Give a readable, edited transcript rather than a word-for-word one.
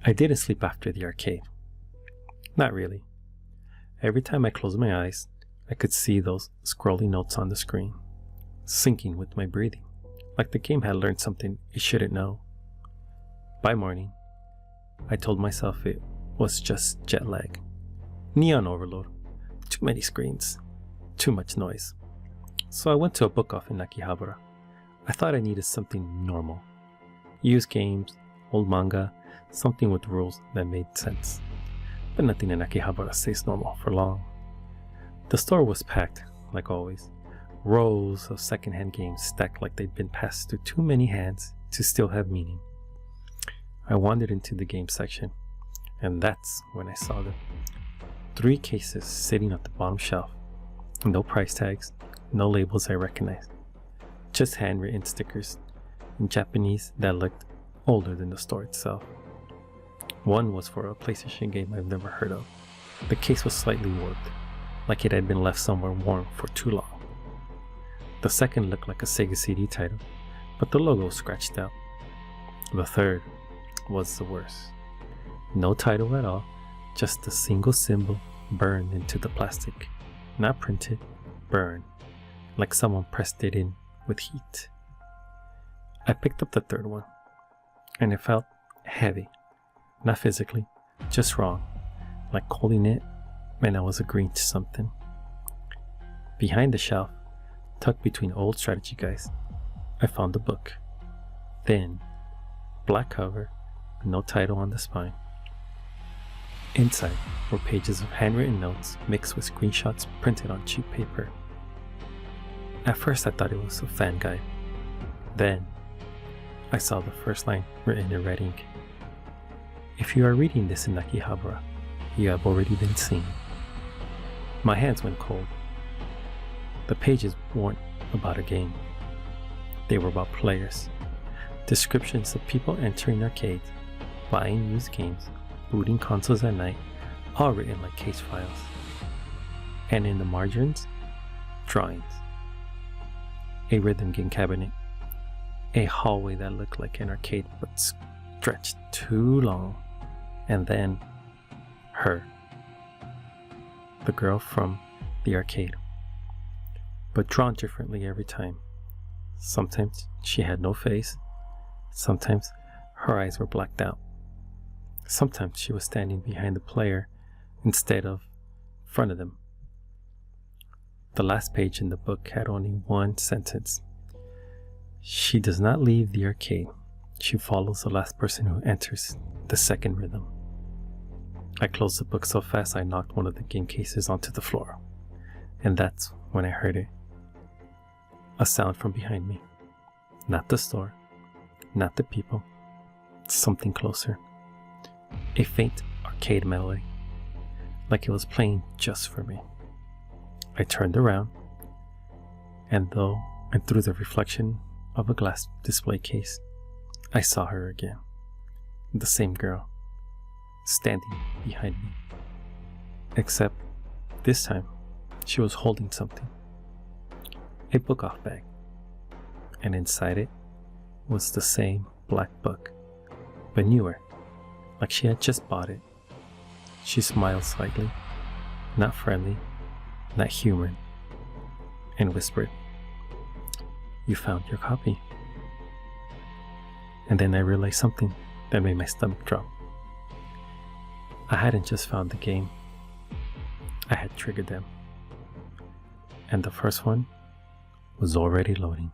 I didn't sleep after the arcade. Not really. Every time I closed my eyes, I could see those scrolly notes on the screen, syncing with my breathing, like the game had learned something it shouldn't know. By morning, I told myself it was just jet lag, neon overload, too many screens, too much noise. So I went to a book off in Akihabara. I thought I needed something normal. Used games, old manga, something with rules that made sense. But nothing in Akihabara stays normal for long. The store was packed, like always. Rows of secondhand games stacked like they'd been passed through too many hands to still have meaning. I wandered into the game section, and that's when I saw them. 3 cases sitting at the bottom shelf. No price tags, no labels I recognized. Just handwritten stickers in Japanese that looked older than the store itself. One was for a PlayStation game I've never heard of. The case was slightly warped, like it had been left somewhere warm for too long. The second looked like a Sega CD title, but the logo was scratched out. The third was the worst. No title at all, just a single symbol burned into the plastic. Not printed, burned, like someone pressed it in with heat. I picked up the third one, and it felt heavy. Not physically, just wrong, like holding it meant I was agreeing to something. Behind the shelf, tucked between old strategy guides, I found the book. Thin, black cover, no title on the spine. Inside were pages of handwritten notes mixed with screenshots printed on cheap paper. At first I thought it was a fan guide. Then I saw the first line written in red ink. If you are reading this in Akihabara, you have already been seen. My hands went cold. The pages weren't about a game. They were about players. Descriptions of people entering arcades, buying used games, booting consoles at night, all written like case files. And in the margins, drawings. A rhythm game cabinet. A hallway that looked like an arcade but stretched too long. And then, her. The girl from the arcade. But drawn differently every time. Sometimes she had no face. Sometimes her eyes were blacked out. Sometimes she was standing behind the player instead of in front of them. The last page in the book had only one sentence. She does not leave the arcade. She follows the last person who enters the second rhythm. I closed the book so fast I knocked one of the game cases onto the floor. And that's when I heard it. A sound from behind me. Not the store. Not the people. Something closer. A faint arcade melody. Like it was playing just for me. I turned around. And through the reflection of a glass display case, I saw her again. The same girl. Standing behind me. Except this time she was holding something. A book-off bag. And inside it was the same black book, but newer, like she had just bought it. She smiled slightly, not friendly, not human, and whispered, "You found your copy." And then I realized something that made my stomach drop. I hadn't just found the game, I had triggered them. And the first one was already loading.